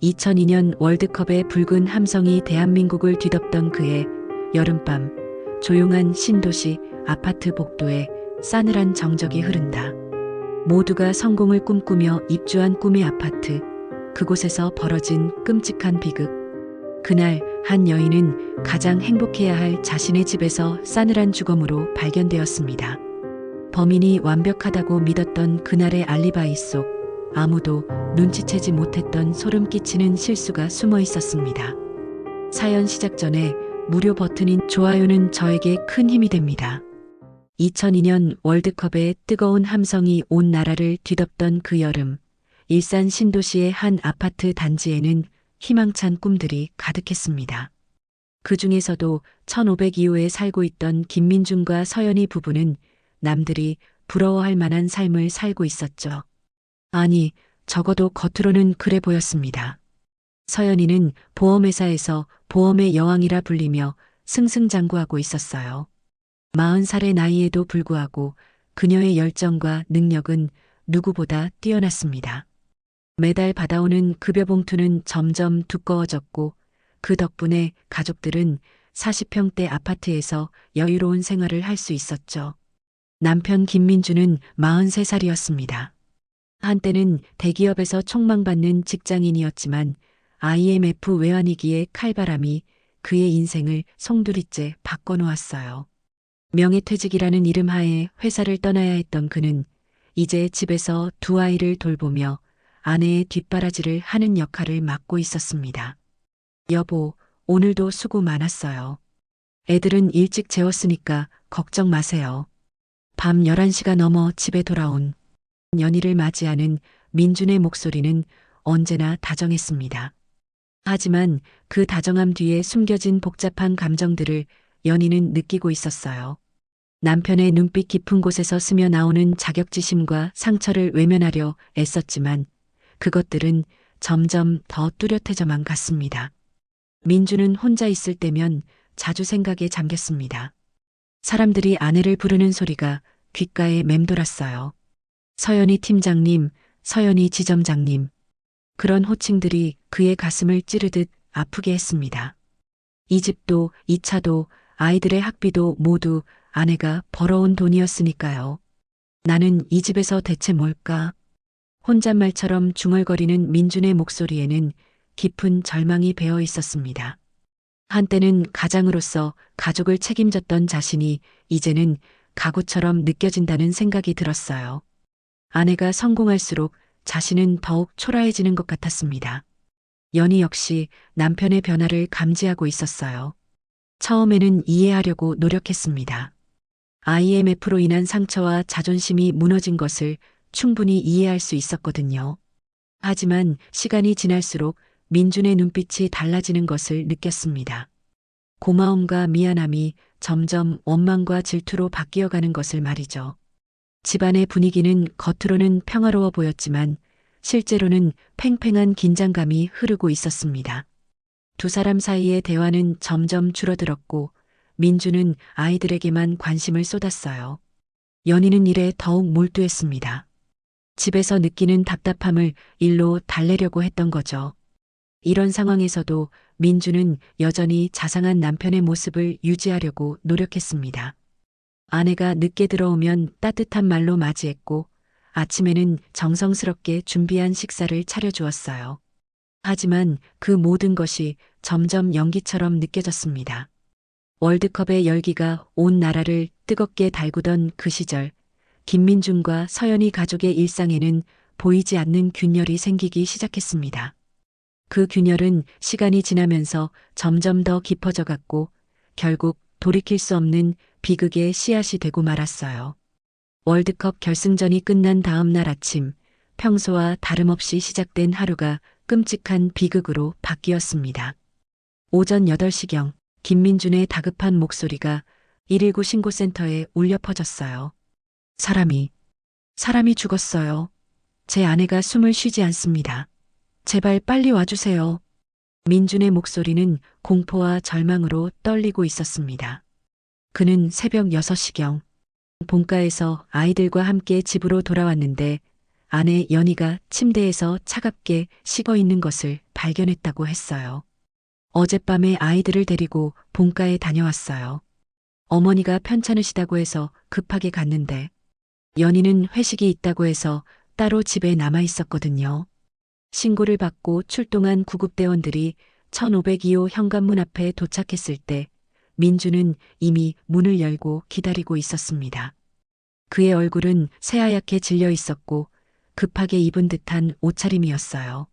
2002년 월드컵의 붉은 함성이 대한민국을 뒤덮던 그해 여름밤, 조용한 신도시 아파트 복도에 싸늘한 정적이 흐른다. 모두가 성공을 꿈꾸며 입주한 꿈의 아파트, 그곳에서 벌어진 끔찍한 비극. 그날 한 여인은 가장 행복해야 할 자신의 집에서 싸늘한 주검으로 발견되었습니다. 범인이 완벽하다고 믿었던 그날의 알리바이 속 아무도 눈치채지 못했던 소름 끼치는 실수가 숨어 있었습니다. 사연 시작 전에 무료 버튼인 좋아요는 저에게 큰 힘이 됩니다. 2002년 월드컵의 뜨거운 함성이 온 나라를 뒤덮던 그 여름, 일산 신도시의 한 아파트 단지에는 희망찬 꿈들이 가득했습니다. 그 중에서도 1502호에 살고 있던 김민준과 서연이 부부는 남들이 부러워할 만한 삶을 살고 있었죠. 아니, 적어도 겉으로는 그래 보였습니다. 서연이는 보험회사에서 보험의 여왕이라 불리며 승승장구하고 있었어요. 40살의 나이에도 불구하고 그녀의 열정과 능력은 누구보다 뛰어났습니다. 매달 받아오는 급여 봉투는 점점 두꺼워졌고 그 덕분에 가족들은 40평대 아파트에서 여유로운 생활을 할 수 있었죠. 남편 김민주는 43살이었습니다. 한때는 대기업에서 촉망받는 직장인이었지만 IMF 외환위기의 칼바람이 그의 인생을 송두리째 바꿔놓았어요. 명예퇴직이라는 이름 하에 회사를 떠나야 했던 그는 이제 집에서 두 아이를 돌보며 아내의 뒷바라지를 하는 역할을 맡고 있었습니다. 여보, 오늘도 수고 많았어요. 애들은 일찍 재웠으니까 걱정 마세요. 밤 11시가 넘어 집에 돌아온 연희를 맞이하는 민준의 목소리는 언제나 다정했습니다. 하지만 그 다정함 뒤에 숨겨진 복잡한 감정들을 연희는 느끼고 있었어요. 남편의 눈빛 깊은 곳에서 스며 나오는 자격지심과 상처를 외면하려 애썼지만 그것들은 점점 더 뚜렷해져만 갔습니다. 민주는 혼자 있을 때면 자주 생각에 잠겼습니다. 사람들이 아내를 부르는 소리가 귓가에 맴돌았어요. 서연이 팀장님, 서연이 지점장님. 그런 호칭들이 그의 가슴을 찌르듯 아프게 했습니다. 이 집도 이 차도 아이들의 학비도 모두 아내가 벌어온 돈이었으니까요. 나는 이 집에서 대체 뭘까? 혼잣말처럼 중얼거리는 민준의 목소리에는 깊은 절망이 배어 있었습니다. 한때는 가장으로서 가족을 책임졌던 자신이 이제는 가구처럼 느껴진다는 생각이 들었어요. 아내가 성공할수록 자신은 더욱 초라해지는 것 같았습니다. 연희 역시 남편의 변화를 감지하고 있었어요. 처음에는 이해하려고 노력했습니다. IMF로 인한 상처와 자존심이 무너진 것을 충분히 이해할 수 있었거든요. 하지만 시간이 지날수록 민준의 눈빛이 달라지는 것을 느꼈습니다. 고마움과 미안함이 점점 원망과 질투로 바뀌어가는 것을 말이죠. 집안의 분위기는 겉으로는 평화로워 보였지만 실제로는 팽팽한 긴장감이 흐르고 있었습니다. 두 사람 사이의 대화는 점점 줄어들었고 민주는 아이들에게만 관심을 쏟았어요. 연희는 일에 더욱 몰두했습니다. 집에서 느끼는 답답함을 일로 달래려고 했던 거죠. 이런 상황에서도 민주는 여전히 자상한 남편의 모습을 유지하려고 노력했습니다. 아내가 늦게 들어오면 따뜻한 말로 맞이했고 아침에는 정성스럽게 준비한 식사를 차려주었어요. 하지만 그 모든 것이 점점 연기처럼 느껴졌습니다. 월드컵의 열기가 온 나라를 뜨겁게 달구던 그 시절, 김민준과 서연이 가족의 일상에는 보이지 않는 균열이 생기기 시작했습니다. 그 균열은 시간이 지나면서 점점 더 깊어져 갔고 결국 돌이킬 수 없는 비극의 씨앗이 되고 말았어요. 월드컵 결승전이 끝난 다음 날 아침, 평소와 다름없이 시작된 하루가 끔찍한 비극으로 바뀌었습니다. 오전 8시경, 김민준의 다급한 목소리가 119 신고센터에 울려 퍼졌어요. 사람이 죽었어요. 제 아내가 숨을 쉬지 않습니다. 제발 빨리 와주세요. 민준의 목소리는 공포와 절망으로 떨리고 있었습니다. 그는 새벽 6시경 본가에서 아이들과 함께 집으로 돌아왔는데 아내 연희가 침대에서 차갑게 식어 있는 것을 발견했다고 했어요. 어젯밤에 아이들을 데리고 본가에 다녀왔어요. 어머니가 편찮으시다고 해서 급하게 갔는데 연희는 회식이 있다고 해서 따로 집에 남아 있었거든요. 신고를 받고 출동한 구급대원들이 1502호 현관문 앞에 도착했을 때 민주는 이미 문을 열고 기다리고 있었습니다. 그의 얼굴은 새하얗게 질려 있었고 급하게 입은 듯한 옷차림이었어요.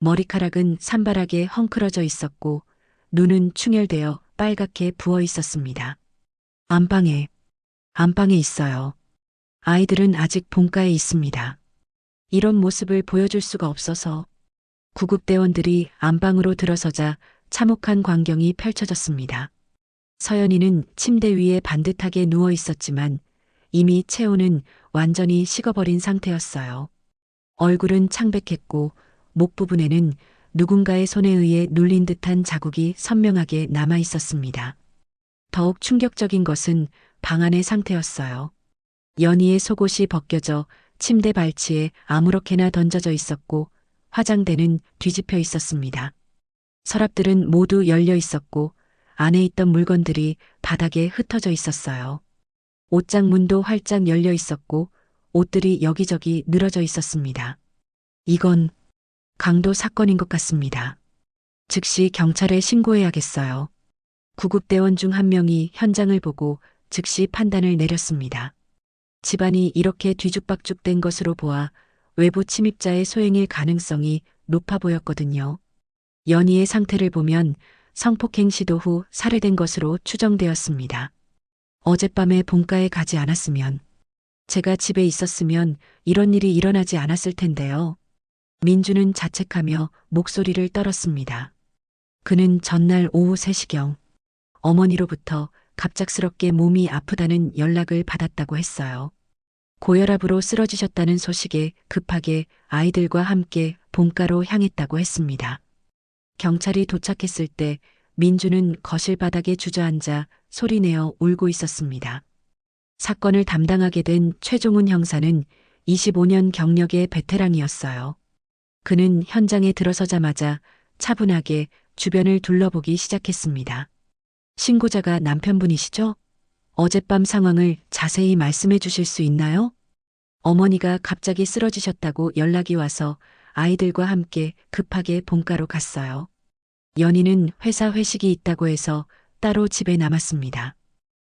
머리카락은 산발하게 헝클어져 있었고 눈은 충혈되어 빨갛게 부어 있었습니다. 안방에 있어요. 아이들은 아직 본가에 있습니다. 이런 모습을 보여줄 수가 없어서 구급대원들이 안방으로 들어서자 참혹한 광경이 펼쳐졌습니다. 서연이는 침대 위에 반듯하게 누워 있었지만 이미 체온은 완전히 식어버린 상태였어요. 얼굴은 창백했고 목 부분에는 누군가의 손에 의해 눌린 듯한 자국이 선명하게 남아 있었습니다. 더욱 충격적인 것은 방 안의 상태였어요. 연희의 속옷이 벗겨져 침대 발치에 아무렇게나 던져져 있었고 화장대는 뒤집혀 있었습니다. 서랍들은 모두 열려 있었고 안에 있던 물건들이 바닥에 흩어져 있었어요. 옷장 문도 활짝 열려 있었고 옷들이 여기저기 늘어져 있었습니다. 이건 강도 사건인 것 같습니다. 즉시 경찰에 신고해야겠어요. 구급대원 중 한 명이 현장을 보고 즉시 판단을 내렸습니다. 집안이 이렇게 뒤죽박죽된 것으로 보아 외부 침입자의 소행일 가능성이 높아 보였거든요. 연희의 상태를 보면 성폭행 시도 후 살해된 것으로 추정되었습니다. 어젯밤에 본가에 가지 않았으면, 제가 집에 있었으면 이런 일이 일어나지 않았을 텐데요. 민주는 자책하며 목소리를 떨었습니다. 그는 전날 오후 3시경 어머니로부터 갑작스럽게 몸이 아프다는 연락을 받았다고 했어요. 고혈압으로 쓰러지셨다는 소식에 급하게 아이들과 함께 본가로 향했다고 했습니다. 경찰이 도착했을 때 민주는 거실 바닥에 주저앉아 소리내어 울고 있었습니다. 사건을 담당하게 된 최종훈 형사는 25년 경력의 베테랑이었어요. 그는 현장에 들어서자마자 차분하게 주변을 둘러보기 시작했습니다. 신고자가 남편분이시죠? 어젯밤 상황을 자세히 말씀해 주실 수 있나요? 어머니가 갑자기 쓰러지셨다고 연락이 와서 아이들과 함께 급하게 본가로 갔어요. 연희는 회사 회식이 있다고 해서 따로 집에 남았습니다.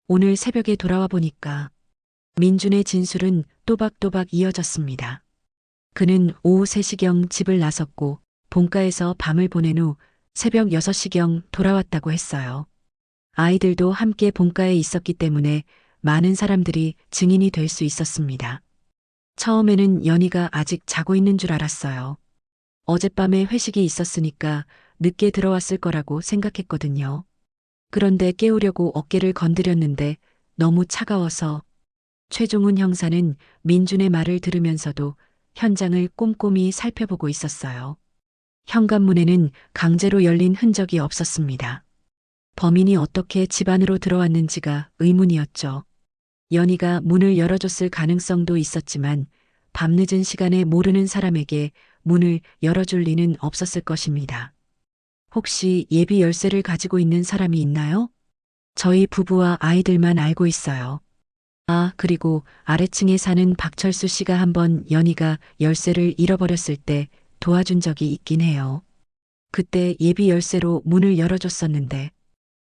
오늘 새벽에 돌아와 보니까 민준의 진술은 또박또박 이어졌습니다. 그는 오후 3시경 집을 나섰고 본가에서 밤을 보낸 후 새벽 6시경 돌아왔다고 했어요. 아이들도 함께 본가에 있었기 때문에 많은 사람들이 증인이 될 수 있었습니다. 처음에는 연희가 아직 자고 있는 줄 알았어요. 어젯밤에 회식이 있었으니까 늦게 들어왔을 거라고 생각했거든요. 그런데 깨우려고 어깨를 건드렸는데 너무 차가워서. 최종훈 형사는 민준의 말을 들으면서도 현장을 꼼꼼히 살펴보고 있었어요. 현관문에는 강제로 열린 흔적이 없었습니다. 범인이 어떻게 집 안으로 들어왔는지가 의문이었죠. 연희가 문을 열어줬을 가능성도 있었지만 밤늦은 시간에 모르는 사람에게 문을 열어줄 리는 없었을 것입니다. 혹시 예비 열쇠를 가지고 있는 사람이 있나요? 저희 부부와 아이들만 알고 있어요. 아, 그리고 아래층에 사는 박철수 씨가 한번 연희가 열쇠를 잃어버렸을 때 도와준 적이 있긴 해요. 그때 예비 열쇠로 문을 열어줬었는데.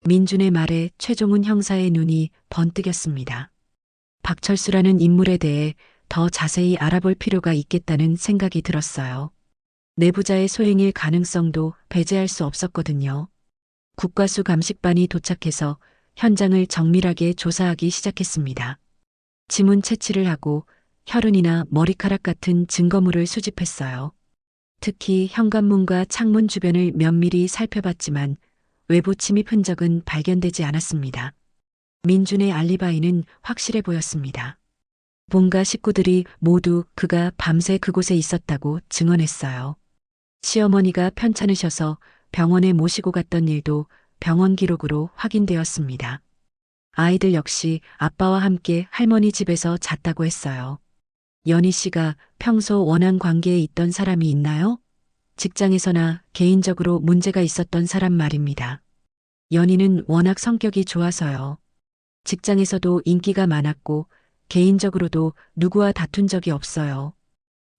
민준의 말에 최종훈 형사의 눈이 번뜩였습니다. 박철수라는 인물에 대해 더 자세히 알아볼 필요가 있겠다는 생각이 들었어요. 내부자의 소행일 가능성도 배제할 수 없었거든요. 국과수 감식반이 도착해서 현장을 정밀하게 조사하기 시작했습니다. 지문 채취를 하고 혈흔이나 머리카락 같은 증거물을 수집했어요. 특히 현관문과 창문 주변을 면밀히 살펴봤지만 외부 침입 흔적은 발견되지 않았습니다. 민준의 알리바이는 확실해 보였습니다. 본가 식구들이 모두 그가 밤새 그곳에 있었다고 증언했어요. 시어머니가 편찮으셔서 병원에 모시고 갔던 일도 병원 기록으로 확인되었습니다. 아이들 역시 아빠와 함께 할머니 집에서 잤다고 했어요. 연희 씨가 평소 원한 관계에 있던 사람이 있나요? 직장에서나 개인적으로 문제가 있었던 사람 말입니다. 연희는 워낙 성격이 좋아서요. 직장에서도 인기가 많았고 개인적으로도 누구와 다툰 적이 없어요.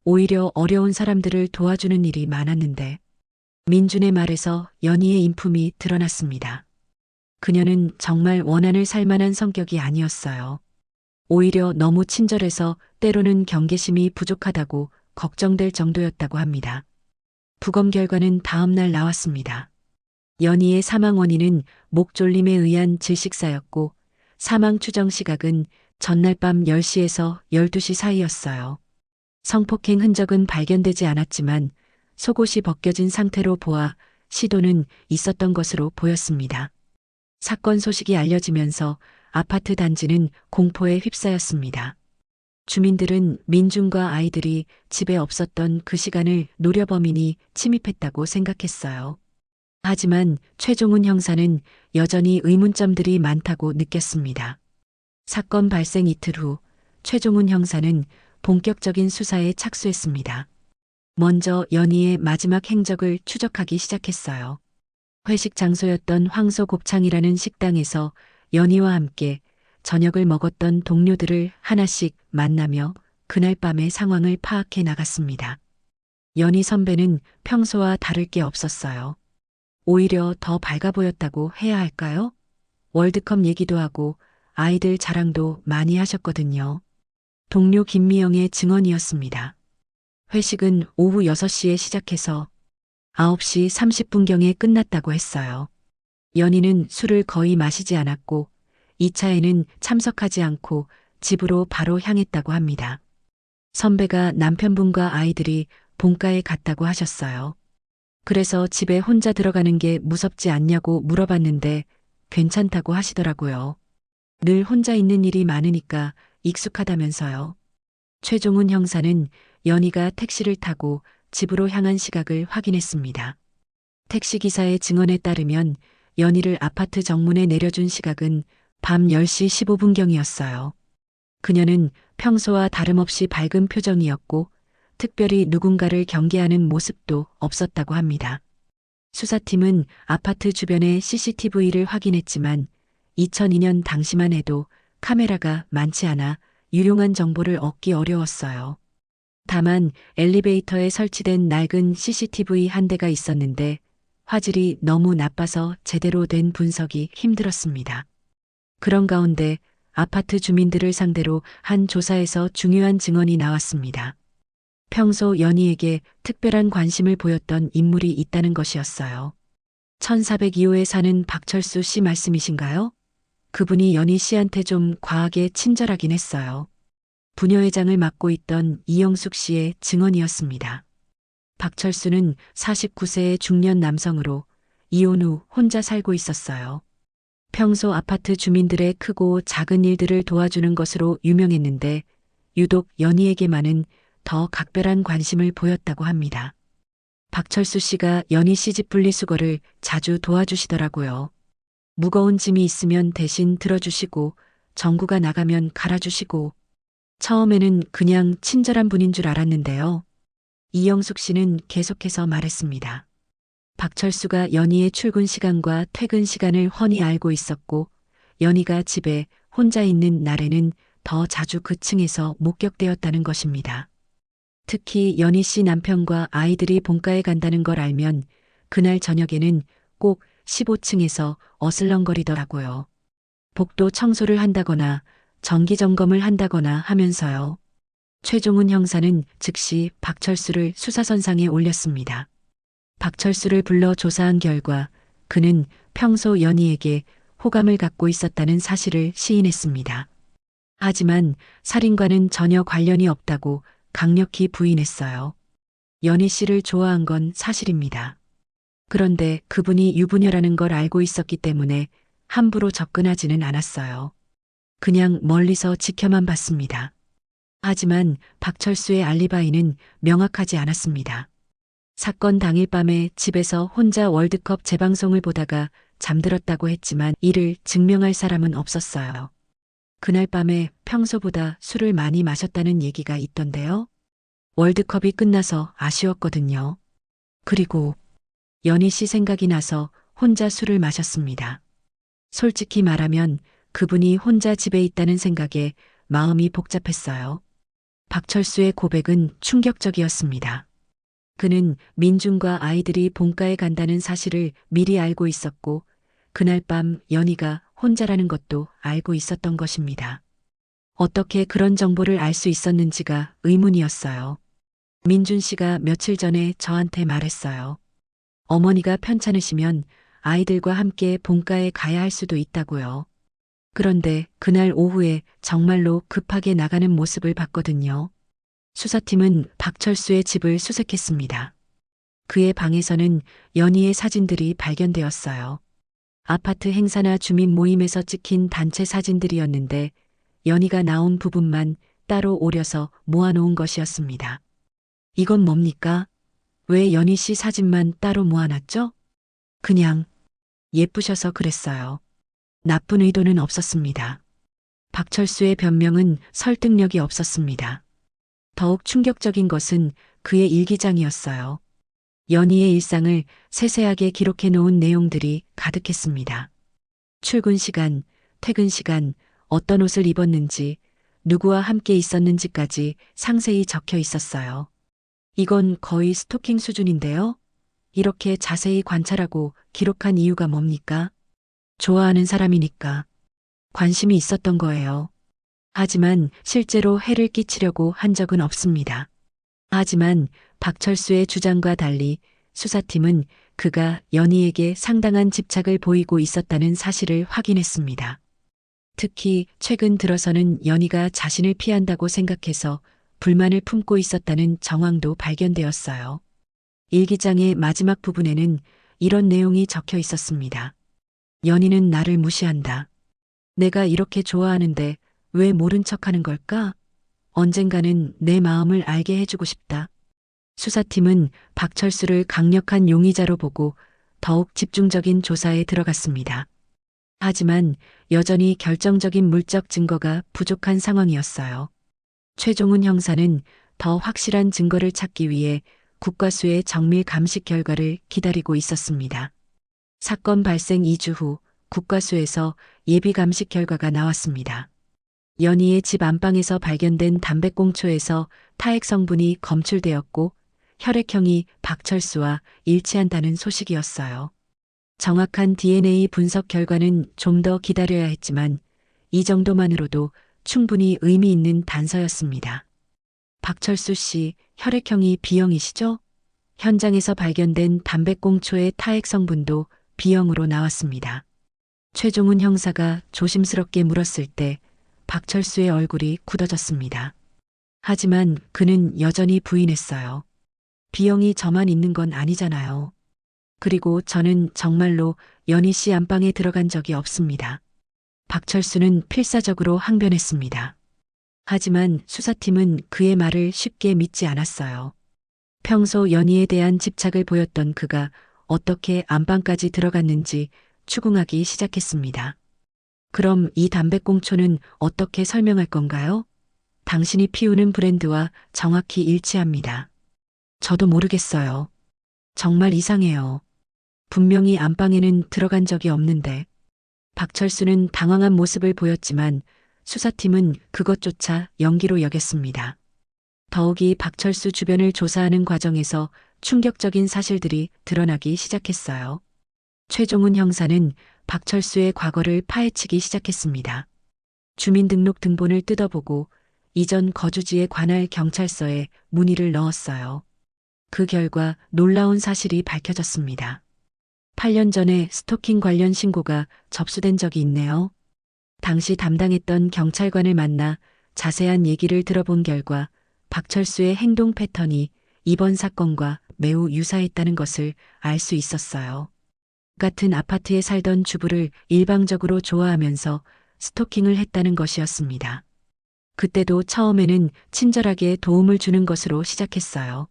오히려 어려운 사람들을 도와주는 일이 많았는데 민준의 말에서 연희의 인품이 드러났습니다. 그녀는 정말 원한을 살 만한 성격이 아니었어요. 오히려 너무 친절해서 때로는 경계심이 부족하다고 걱정될 정도였다고 합니다. 부검 결과는 다음 날 나왔습니다. 연희의 사망 원인은 목 졸림에 의한 질식사였고 사망 추정 시각은 전날 밤 10시에서 12시 사이였어요. 성폭행 흔적은 발견되지 않았지만 속옷이 벗겨진 상태로 보아 시도는 있었던 것으로 보였습니다. 사건 소식이 알려지면서 아파트 단지는 공포에 휩싸였습니다. 주민들은 민준과 아이들이 집에 없었던 그 시간을 노려 범인이 침입했다고 생각했어요. 하지만 최종훈 형사는 여전히 의문점들이 많다고 느꼈습니다. 사건 발생 이틀 후 최종훈 형사는 본격적인 수사에 착수했습니다. 먼저 연희의 마지막 행적을 추적하기 시작했어요. 회식 장소였던 황소 곱창이라는 식당에서 연희와 함께 저녁을 먹었던 동료들을 하나씩 만나며 그날 밤의 상황을 파악해 나갔습니다. 연희 선배는 평소와 다를 게 없었어요. 오히려 더 밝아 보였다고 해야 할까요? 월드컵 얘기도 하고 아이들 자랑도 많이 하셨거든요. 동료 김미영의 증언이었습니다. 회식은 오후 6시에 시작해서 9시 30분경에 끝났다고 했어요. 연희는 술을 거의 마시지 않았고 2차에는 참석하지 않고 집으로 바로 향했다고 합니다. 선배가 남편분과 아이들이 본가에 갔다고 하셨어요. 그래서 집에 혼자 들어가는 게 무섭지 않냐고 물어봤는데 괜찮다고 하시더라고요. 늘 혼자 있는 일이 많으니까 익숙하다면서요. 최종훈 형사는 연희가 택시를 타고 집으로 향한 시각을 확인했습니다. 택시기사의 증언에 따르면 연희를 아파트 정문에 내려준 시각은 밤 10시 15분경이었어요. 그녀는 평소와 다름없이 밝은 표정이었고 특별히 누군가를 경계하는 모습도 없었다고 합니다. 수사팀은 아파트 주변의 CCTV를 확인했지만 2002년 당시만 해도 카메라가 많지 않아 유용한 정보를 얻기 어려웠어요. 다만 엘리베이터에 설치된 낡은 CCTV 한 대가 있었는데 화질이 너무 나빠서 제대로 된 분석이 힘들었습니다. 그런 가운데 아파트 주민들을 상대로 한 조사에서 중요한 증언이 나왔습니다. 평소 연희에게 특별한 관심을 보였던 인물이 있다는 것이었어요. 1402호에 사는 박철수 씨 말씀이신가요? 그분이 연희 씨한테 좀 과하게 친절하긴 했어요. 부녀회장을 맡고 있던 이영숙 씨의 증언이었습니다. 박철수는 49세의 중년 남성으로 이혼 후 혼자 살고 있었어요. 평소 아파트 주민들의 크고 작은 일들을 도와주는 것으로 유명했는데 유독 연희에게만은 더 각별한 관심을 보였다고 합니다. 박철수 씨가 연희 씨 집 분리수거를 자주 도와주시더라고요. 무거운 짐이 있으면 대신 들어주시고 전구가 나가면 갈아주시고 처음에는 그냥 친절한 분인 줄 알았는데요. 이영숙 씨는 계속해서 말했습니다. 박철수가 연희의 출근 시간과 퇴근 시간을 훤히 알고 있었고 연희가 집에 혼자 있는 날에는 더 자주 그 층에서 목격되었다는 것입니다. 특히 연희 씨 남편과 아이들이 본가에 간다는 걸 알면 그날 저녁에는 꼭 15층에서 어슬렁거리더라고요. 복도 청소를 한다거나 정기 점검을 한다거나 하면서요. 최종훈 형사는 즉시 박철수를 수사선상에 올렸습니다. 박철수를 불러 조사한 결과 그는 평소 연희에게 호감을 갖고 있었다는 사실을 시인했습니다. 하지만 살인과는 전혀 관련이 없다고 강력히 부인했어요. 연희 씨를 좋아한 건 사실입니다. 그런데 그분이 유부녀라는 걸 알고 있었기 때문에 함부로 접근하지는 않았어요. 그냥 멀리서 지켜만 봤습니다. 하지만 박철수의 알리바이는 명확하지 않았습니다. 사건 당일 밤에 집에서 혼자 월드컵 재방송을 보다가 잠들었다고 했지만 이를 증명할 사람은 없었어요. 그날 밤에 평소보다 술을 많이 마셨다는 얘기가 있던데요. 월드컵이 끝나서 아쉬웠거든요. 그리고 연희 씨 생각이 나서 혼자 술을 마셨습니다. 솔직히 말하면 그분이 혼자 집에 있다는 생각에 마음이 복잡했어요. 박철수의 고백은 충격적이었습니다. 그는 민준과 아이들이 본가에 간다는 사실을 미리 알고 있었고, 그날 밤 연희가 혼자라는 것도 알고 있었던 것입니다. 어떻게 그런 정보를 알 수 있었는지가 의문이었어요. 민준 씨가 며칠 전에 저한테 말했어요. 어머니가 편찮으시면 아이들과 함께 본가에 가야 할 수도 있다고요. 그런데 그날 오후에 정말로 급하게 나가는 모습을 봤거든요. 수사팀은 박철수의 집을 수색했습니다. 그의 방에서는 연희의 사진들이 발견되었어요. 아파트 행사나 주민 모임에서 찍힌 단체 사진들이었는데 연희가 나온 부분만 따로 오려서 모아놓은 것이었습니다. 이건 뭡니까? 왜 연희 씨 사진만 따로 모아놨죠? 그냥 예쁘셔서 그랬어요. 나쁜 의도는 없었습니다. 박철수의 변명은 설득력이 없었습니다. 더욱 충격적인 것은 그의 일기장이었어요. 연희의 일상을 세세하게 기록해 놓은 내용들이 가득했습니다. 출근 시간, 퇴근 시간, 어떤 옷을 입었는지, 누구와 함께 있었는지까지 상세히 적혀 있었어요. 이건 거의 스토킹 수준인데요. 이렇게 자세히 관찰하고 기록한 이유가 뭡니까? 좋아하는 사람이니까. 관심이 있었던 거예요. 하지만 실제로 해를 끼치려고 한 적은 없습니다. 하지만 박철수의 주장과 달리 수사팀은 그가 연희에게 상당한 집착을 보이고 있었다는 사실을 확인했습니다. 특히 최근 들어서는 연희가 자신을 피한다고 생각해서 불만을 품고 있었다는 정황도 발견되었어요. 일기장의 마지막 부분에는 이런 내용이 적혀 있었습니다. 연희는 나를 무시한다. 내가 이렇게 좋아하는데 왜 모른 척하는 걸까? 언젠가는 내 마음을 알게 해주고 싶다. 수사팀은 박철수를 강력한 용의자로 보고 더욱 집중적인 조사에 들어갔습니다. 하지만 여전히 결정적인 물적 증거가 부족한 상황이었어요. 최종훈 형사는 더 확실한 증거를 찾기 위해 국과수의 정밀 감식 결과를 기다리고 있었습니다. 사건 발생 2주 후 국과수에서 예비 감식 결과가 나왔습니다. 연희의 집 안방에서 발견된 담배꽁초에서 타액 성분이 검출되었고 혈액형이 박철수와 일치한다는 소식이었어요. 정확한 DNA 분석 결과는 좀 더 기다려야 했지만 이 정도만으로도 충분히 의미 있는 단서였습니다. 박철수 씨, 혈액형이 B형이시죠? 현장에서 발견된 담배꽁초의 타액 성분도 B형으로 나왔습니다. 최종훈 형사가 조심스럽게 물었을 때 박철수의 얼굴이 굳어졌습니다. 하지만 그는 여전히 부인했어요. B형이 저만 있는 건 아니잖아요. 그리고 저는 정말로 연희 씨 안방에 들어간 적이 없습니다. 박철수는 필사적으로 항변했습니다. 하지만 수사팀은 그의 말을 쉽게 믿지 않았어요. 평소 연희에 대한 집착을 보였던 그가 어떻게 안방까지 들어갔는지 추궁하기 시작했습니다. 그럼 이 담배꽁초는 어떻게 설명할 건가요? 당신이 피우는 브랜드와 정확히 일치합니다. 저도 모르겠어요. 정말 이상해요. 분명히 안방에는 들어간 적이 없는데. 박철수는 당황한 모습을 보였지만 수사팀은 그것조차 연기로 여겼습니다. 더욱이 박철수 주변을 조사하는 과정에서 충격적인 사실들이 드러나기 시작했어요. 최종훈 형사는 박철수의 과거를 파헤치기 시작했습니다. 주민등록 등본을 뜯어보고 이전 거주지에 관할 경찰서에 문의를 넣었어요. 그 결과 놀라운 사실이 밝혀졌습니다. 8년 전에 스토킹 관련 신고가 접수된 적이 있네요. 당시 담당했던 경찰관을 만나 자세한 얘기를 들어본 결과 박철수의 행동 패턴이 이번 사건과 매우 유사했다는 것을 알 수 있었어요. 같은 아파트에 살던 주부를 일방적으로 좋아하면서 스토킹을 했다는 것이었습니다. 그때도 처음에는 친절하게 도움을 주는 것으로 시작했어요.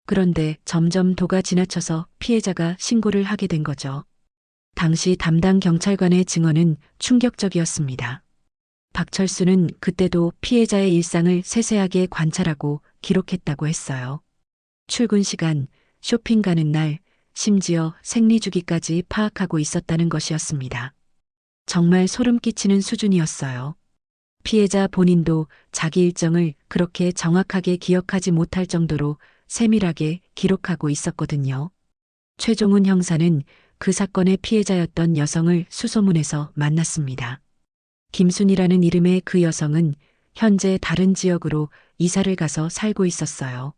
그런데 점점 도가 지나쳐서 피해자가 신고를 하게 된 거죠. 당시 담당 경찰관의 증언은 충격적이었습니다. 박철수는 그때도 피해자의 일상을 세세하게 관찰하고 기록했다고 했어요. 출근 시간, 쇼핑 가는 날, 심지어 생리주기까지 파악하고 있었다는 것이었습니다. 정말 소름 끼치는 수준이었어요. 피해자 본인도 자기 일정을 그렇게 정확하게 기억하지 못할 정도로 세밀하게 기록하고 있었거든요. 최종훈 형사는 그 사건의 피해자였던 여성을 수소문에서 만났습니다. 김순이라는 이름의 그 여성은 현재 다른 지역으로 이사를 가서 살고 있었어요.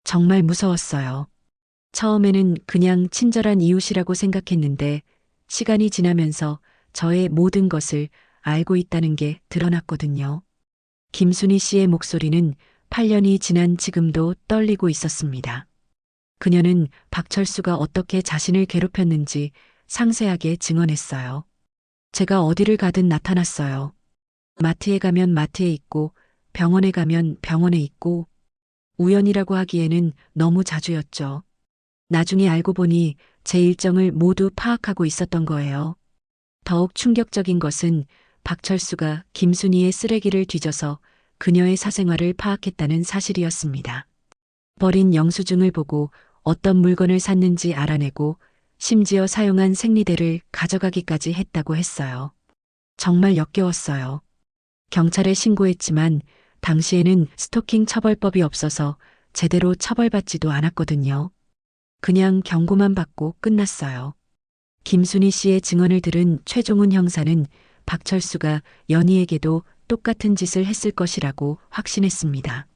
정말 무서웠어요. 처음에는 그냥 친절한 이웃이라고 생각했는데 시간이 지나면서 저의 모든 것을 알고 있다는 게 드러났거든요. 김순희 씨의 목소리는 8년이 지난 지금도 떨리고 있었습니다. 그녀는 박철수가 어떻게 자신을 괴롭혔는지 상세하게 증언했어요. 제가 어디를 가든 나타났어요. 마트에 가면 마트에 있고 병원에 가면 병원에 있고 우연이라고 하기에는 너무 자주였죠. 나중에 알고 보니 제 일정을 모두 파악하고 있었던 거예요. 더욱 충격적인 것은 박철수가 김순희의 쓰레기를 뒤져서 그녀의 사생활을 파악했다는 사실이었습니다. 버린 영수증을 보고 어떤 물건을 샀는지 알아내고 심지어 사용한 생리대를 가져가기까지 했다고 했어요. 정말 역겨웠어요. 경찰에 신고했지만 당시에는 스토킹 처벌법이 없어서 제대로 처벌받지도 않았거든요. 그냥 경고만 받고 끝났어요. 김순희 씨의 증언을 들은 최종훈 형사는 박철수가 연희에게도 똑같은 짓을 했을 것이라고 확신했습니다.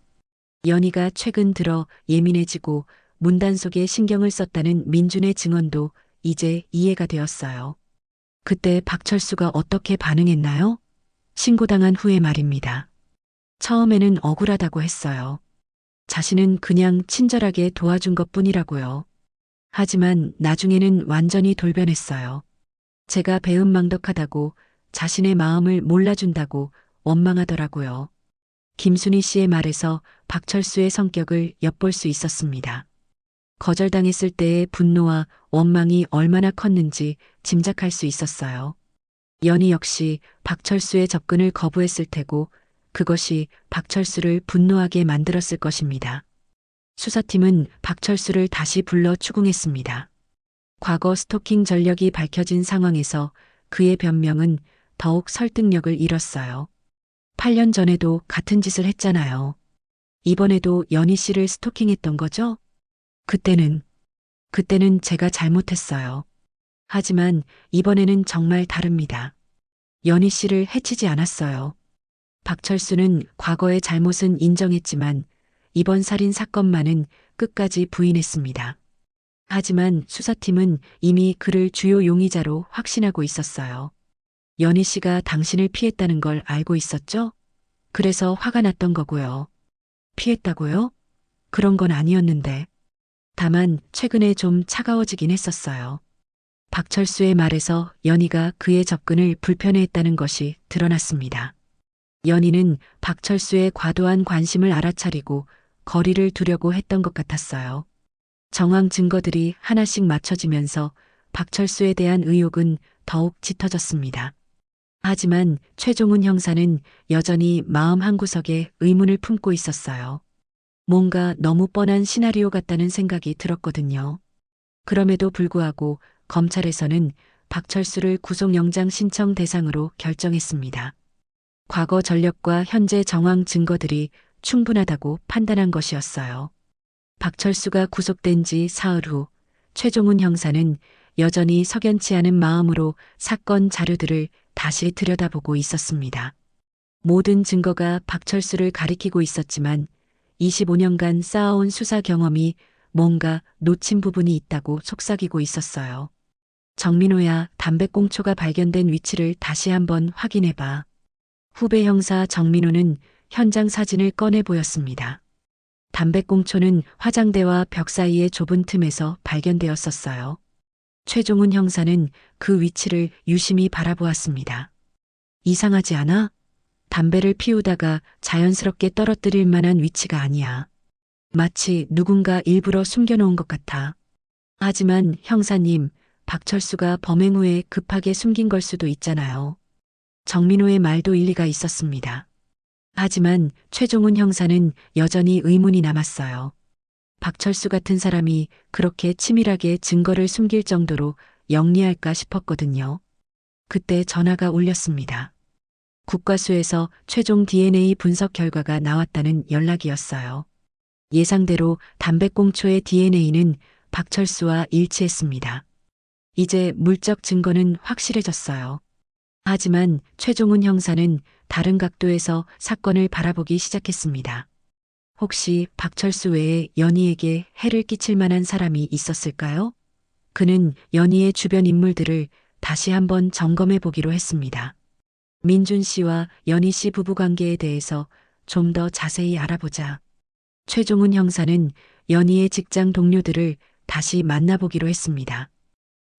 연희가 최근 들어 예민해지고 문단속에 신경을 썼다는 민준의 증언도 이제 이해가 되었어요. 그때 박철수가 어떻게 반응했나요? 신고당한 후에 말입니다. 처음에는 억울하다고 했어요. 자신은 그냥 친절하게 도와준 것뿐이라고요. 하지만 나중에는 완전히 돌변했어요. 제가 배은망덕하다고 자신의 마음을 몰라준다고 원망하더라고요. 김순희 씨의 말에서 박철수의 성격을 엿볼 수 있었습니다. 거절당했을 때의 분노와 원망이 얼마나 컸는지 짐작할 수 있었어요. 연희 역시 박철수의 접근을 거부했을 테고 그것이 박철수를 분노하게 만들었을 것입니다. 수사팀은 박철수를 다시 불러 추궁했습니다. 과거 스토킹 전력이 밝혀진 상황에서 그의 변명은 더욱 설득력을 잃었어요. 8년 전에도 같은 짓을 했잖아요. 이번에도 연희 씨를 스토킹했던 거죠? 그때는 제가 잘못했어요. 하지만 이번에는 정말 다릅니다. 연희 씨를 해치지 않았어요. 박철수는 과거의 잘못은 인정했지만 이번 살인 사건만은 끝까지 부인했습니다. 하지만 수사팀은 이미 그를 주요 용의자로 확신하고 있었어요. 연희 씨가 당신을 피했다는 걸 알고 있었죠? 그래서 화가 났던 거고요. 피했다고요? 그런 건 아니었는데. 다만 최근에 좀 차가워지긴 했었어요. 박철수의 말에서 연희가 그의 접근을 불편해했다는 것이 드러났습니다. 연희는 박철수의 과도한 관심을 알아차리고 거리를 두려고 했던 것 같았어요. 정황 증거들이 하나씩 맞춰지면서 박철수에 대한 의혹은 더욱 짙어졌습니다. 하지만 최종훈 형사는 여전히 마음 한구석에 의문을 품고 있었어요. 뭔가 너무 뻔한 시나리오 같다는 생각이 들었거든요. 그럼에도 불구하고 검찰에서는 박철수를 구속영장 신청 대상으로 결정했습니다. 과거 전력과 현재 정황 증거들이 충분하다고 판단한 것이었어요. 박철수가 구속된 지 사흘 후 최종훈 형사는 여전히 석연치 않은 마음으로 사건 자료들을 다시 들여다보고 있었습니다. 모든 증거가 박철수를 가리키고 있었지만 25년간 쌓아온 수사 경험이 뭔가 놓친 부분이 있다고 속삭이고 있었어요. 정민호야, 담배꽁초가 발견된 위치를 다시 한번 확인해봐. 후배 형사 정민호는 현장 사진을 꺼내 보였습니다. 담배꽁초는 화장대와 벽 사이의 좁은 틈에서 발견되었었어요. 최종훈 형사는 그 위치를 유심히 바라보았습니다. 이상하지 않아? 담배를 피우다가 자연스럽게 떨어뜨릴 만한 위치가 아니야. 마치 누군가 일부러 숨겨놓은 것 같아. 하지만 형사님, 박철수가 범행 후에 급하게 숨긴 걸 수도 있잖아요. 정민호의 말도 일리가 있었습니다. 하지만 최종훈 형사는 여전히 의문이 남았어요. 박철수 같은 사람이 그렇게 치밀하게 증거를 숨길 정도로 영리할까 싶었거든요. 그때 전화가 울렸습니다. 국과수에서 최종 DNA 분석 결과가 나왔다는 연락이었어요. 예상대로 담배꽁초의 DNA는 박철수와 일치했습니다. 이제 물적 증거는 확실해졌어요. 하지만 최종훈 형사는 다른 각도에서 사건을 바라보기 시작했습니다. 혹시 박철수 외에 연희에게 해를 끼칠 만한 사람이 있었을까요? 그는 연희의 주변 인물들을 다시 한번 점검해 보기로 했습니다. 민준 씨와 연희 씨 부부관계에 대해서 좀 더 자세히 알아보자. 최종훈 형사는 연희의 직장 동료들을 다시 만나보기로 했습니다.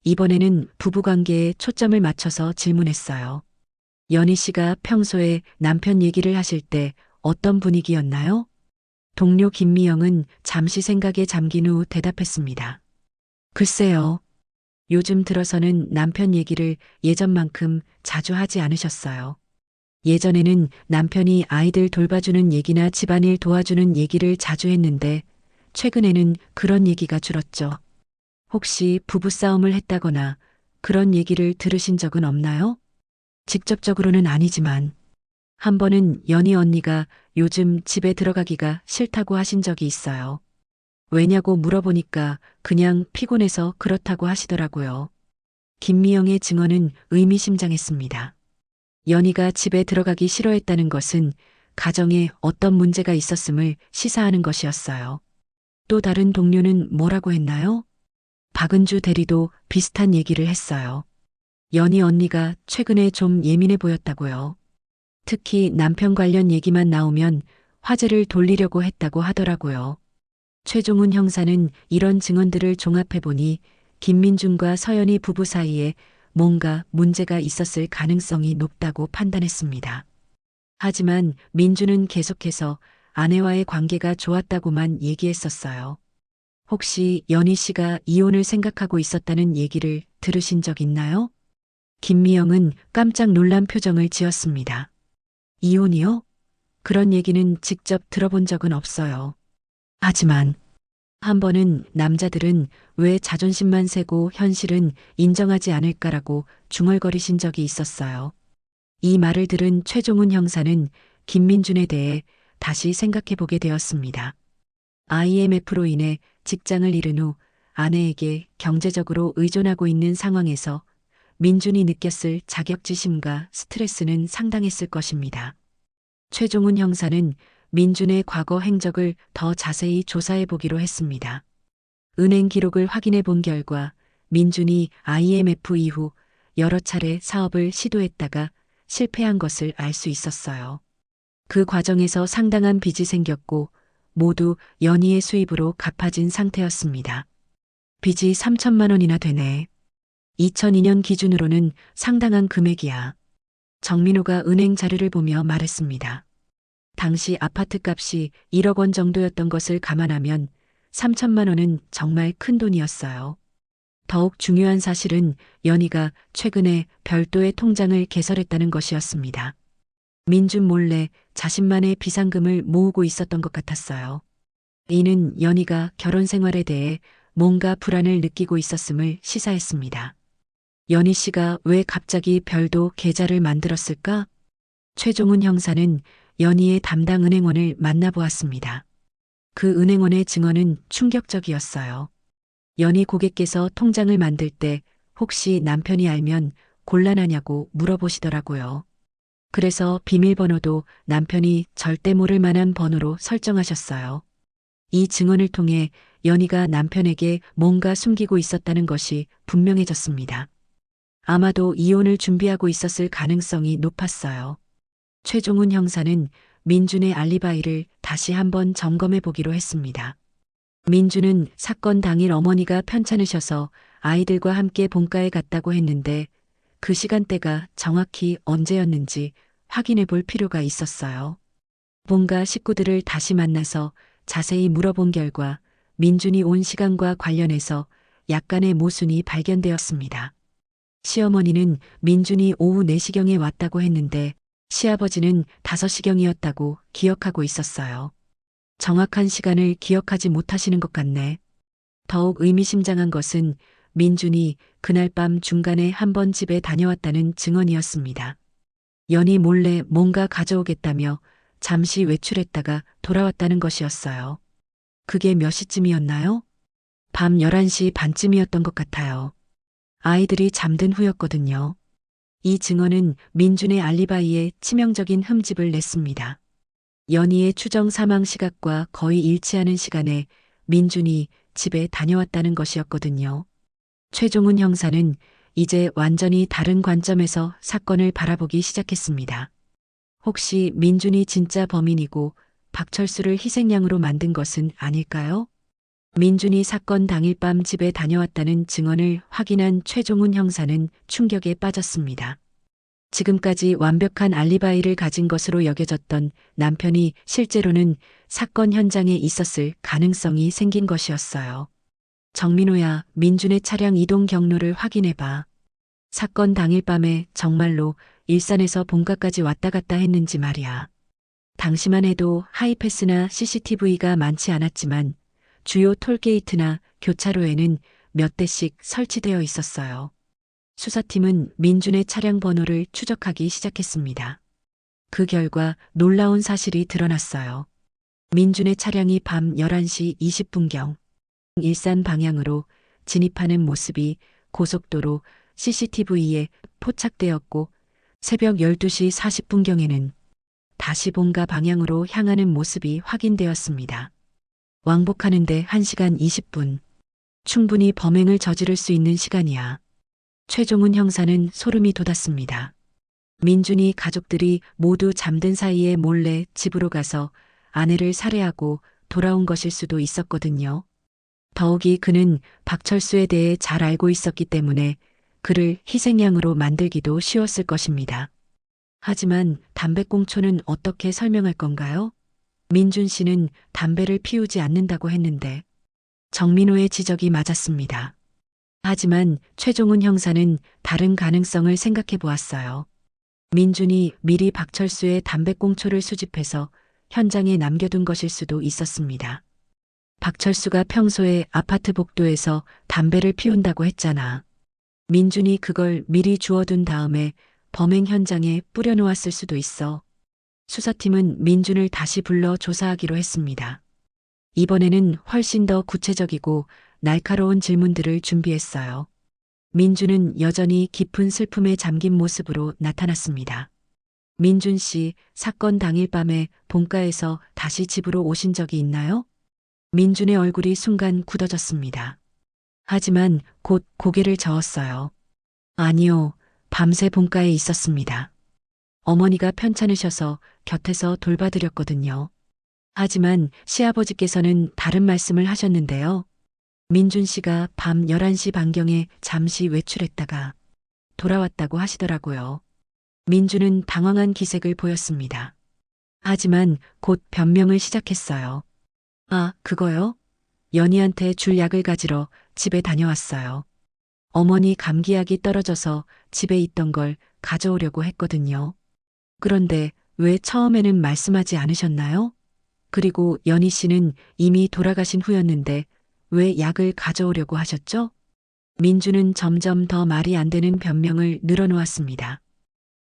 이번에는 부부관계에 초점을 맞춰서 질문했어요. 연희 씨가 평소에 남편 얘기를 하실 때 어떤 분위기였나요? 동료 김미영은 잠시 생각에 잠긴 후 대답했습니다. 글쎄요. 요즘 들어서는 남편 얘기를 예전만큼 자주 하지 않으셨어요. 예전에는 남편이 아이들 돌봐주는 얘기나 집안일 도와주는 얘기를 자주 했는데 최근에는 그런 얘기가 줄었죠. 혹시 부부싸움을 했다거나 그런 얘기를 들으신 적은 없나요? 직접적으로는 아니지만 한 번은 연희 언니가 요즘 집에 들어가기가 싫다고 하신 적이 있어요. 왜냐고 물어보니까 그냥 피곤해서 그렇다고 하시더라고요. 김미영의 증언은 의미심장했습니다. 연희가 집에 들어가기 싫어했다는 것은 가정에 어떤 문제가 있었음을 시사하는 것이었어요. 또 다른 동료는 뭐라고 했나요? 박은주 대리도 비슷한 얘기를 했어요. 연희 언니가 최근에 좀 예민해 보였다고요. 특히 남편 관련 얘기만 나오면 화제를 돌리려고 했다고 하더라고요. 최종훈 형사는 이런 증언들을 종합해보니 김민준과 서연이 부부 사이에 뭔가 문제가 있었을 가능성이 높다고 판단했습니다. 하지만 민준은 계속해서 아내와의 관계가 좋았다고만 얘기했었어요. 혹시 연희 씨가 이혼을 생각하고 있었다는 얘기를 들으신 적 있나요? 김미영은 깜짝 놀란 표정을 지었습니다. 이혼이요? 그런 얘기는 직접 들어본 적은 없어요. 하지만 한 번은 남자들은 왜 자존심만 세고 현실은 인정하지 않을까라고 중얼거리신 적이 있었어요. 이 말을 들은 최종훈 형사는 김민준에 대해 다시 생각해 보게 되었습니다. IMF로 인해 직장을 잃은 후 아내에게 경제적으로 의존하고 있는 상황에서 민준이 느꼈을 자격지심과 스트레스는 상당했을 것입니다. 최종훈 형사는 민준의 과거 행적을 더 자세히 조사해 보기로 했습니다. 은행 기록을 확인해 본 결과 민준이 IMF 이후 여러 차례 사업을 시도했다가 실패한 것을 알 수 있었어요. 그 과정에서 상당한 빚이 생겼고 모두 연희의 수입으로 갚아진 상태였습니다. 빚이 3천만 원이나 되네. 2002년 기준으로는 상당한 금액이야. 정민호가 은행 자료를 보며 말했습니다. 당시 아파트 값이 1억 원 정도였던 것을 감안하면 3천만 원은 정말 큰 돈이었어요. 더욱 중요한 사실은 연희가 최근에 별도의 통장을 개설했다는 것이었습니다. 민준 몰래 자신만의 비상금을 모으고 있었던 것 같았어요. 이는 연희가 결혼 생활에 대해 뭔가 불안을 느끼고 있었음을 시사했습니다. 연희 씨가 왜 갑자기 별도 계좌를 만들었을까? 최종훈 형사는 연희의 담당 은행원을 만나보았습니다. 그 은행원의 증언은 충격적이었어요. 연희 고객께서 통장을 만들 때 혹시 남편이 알면 곤란하냐고 물어보시더라고요. 그래서 비밀번호도 남편이 절대 모를 만한 번호로 설정하셨어요. 이 증언을 통해 연희가 남편에게 뭔가 숨기고 있었다는 것이 분명해졌습니다. 아마도 이혼을 준비하고 있었을 가능성이 높았어요. 최종훈 형사는 민준의 알리바이를 다시 한번 점검해 보기로 했습니다. 민준은 사건 당일 어머니가 편찮으셔서 아이들과 함께 본가에 갔다고 했는데 그 시간대가 정확히 언제였는지 확인해 볼 필요가 있었어요. 본가 식구들을 다시 만나서 자세히 물어본 결과 민준이 온 시간과 관련해서 약간의 모순이 발견되었습니다. 시어머니는 민준이 오후 4시경에 왔다고 했는데 시아버지는 5시경이었다고 기억하고 있었어요. 정확한 시간을 기억하지 못하시는 것 같네. 더욱 의미심장한 것은 민준이 그날 밤 중간에 한 번 집에 다녀왔다는 증언이었습니다. 연희 몰래 뭔가 가져오겠다며 잠시 외출했다가 돌아왔다는 것이었어요. 그게 몇 시쯤이었나요? 밤 11시 반쯤이었던 것 같아요. 아이들이 잠든 후였거든요. 이 증언은 민준의 알리바이에 치명적인 흠집을 냈습니다. 연희의 추정 사망 시각과 거의 일치하는 시간에 민준이 집에 다녀왔다는 것이었거든요. 최종훈 형사는 이제 완전히 다른 관점에서 사건을 바라보기 시작했습니다. 혹시 민준이 진짜 범인이고 박철수를 희생양으로 만든 것은 아닐까요? 민준이 사건 당일 밤 집에 다녀왔다는 증언을 확인한 최종훈 형사는 충격에 빠졌습니다. 지금까지 완벽한 알리바이를 가진 것으로 여겨졌던 남편이 실제로는 사건 현장에 있었을 가능성이 생긴 것이었어요. 정민호야, 민준의 차량 이동 경로를 확인해봐. 사건 당일 밤에 정말로 일산에서 본가까지 왔다 갔다 했는지 말이야. 당시만 해도 하이패스나 CCTV가 많지 않았지만 주요 톨게이트나 교차로에는 몇 대씩 설치되어 있었어요. 수사팀은 민준의 차량 번호를 추적하기 시작했습니다. 그 결과 놀라운 사실이 드러났어요. 민준의 차량이 밤 11시 20분경 일산 방향으로 진입하는 모습이 고속도로 CCTV에 포착되었고 새벽 12시 40분경에는 다시 본가 방향으로 향하는 모습이 확인되었습니다. 왕복하는데 1시간 20분. 충분히 범행을 저지를 수 있는 시간이야. 최종훈 형사는 소름이 돋았습니다. 민준이 가족들이 모두 잠든 사이에 몰래 집으로 가서 아내를 살해하고 돌아온 것일 수도 있었거든요. 더욱이 그는 박철수에 대해 잘 알고 있었기 때문에 그를 희생양으로 만들기도 쉬웠을 것입니다. 하지만 담배꽁초는 어떻게 설명할 건가요? 민준 씨는 담배를 피우지 않는다고 했는데 정민호의 지적이 맞았습니다. 하지만 최종훈 형사는 다른 가능성을 생각해 보았어요. 민준이 미리 박철수의 담배꽁초를 수집해서 현장에 남겨둔 것일 수도 있었습니다. 박철수가 평소에 아파트 복도에서 담배를 피운다고 했잖아. 민준이 그걸 미리 주워둔 다음에 범행 현장에 뿌려놓았을 수도 있어. 수사팀은 민준을 다시 불러 조사하기로 했습니다. 이번에는 훨씬 더 구체적이고 날카로운 질문들을 준비했어요. 민준은 여전히 깊은 슬픔에 잠긴 모습으로 나타났습니다. 민준 씨, 사건 당일 밤에 본가에서 다시 집으로 오신 적이 있나요? 민준의 얼굴이 순간 굳어졌습니다. 하지만 곧 고개를 저었어요. 아니요, 밤새 본가에 있었습니다. 어머니가 편찮으셔서 곁에서 돌봐드렸거든요. 하지만 시아버지께서는 다른 말씀을 하셨는데요. 민준 씨가 밤 11시 반경에 잠시 외출했다가 돌아왔다고 하시더라고요. 민준은 당황한 기색을 보였습니다. 하지만 곧 변명을 시작했어요. 아, 그거요? 연희한테 줄 약을 가지러 집에 다녀왔어요. 어머니 감기약이 떨어져서 집에 있던 걸 가져오려고 했거든요. 그런데 왜 처음에는 말씀하지 않으셨나요? 그리고 연희 씨는 이미 돌아가신 후였는데 왜 약을 가져오려고 하셨죠? 민주는 점점 더 말이 안 되는 변명을 늘어놓았습니다.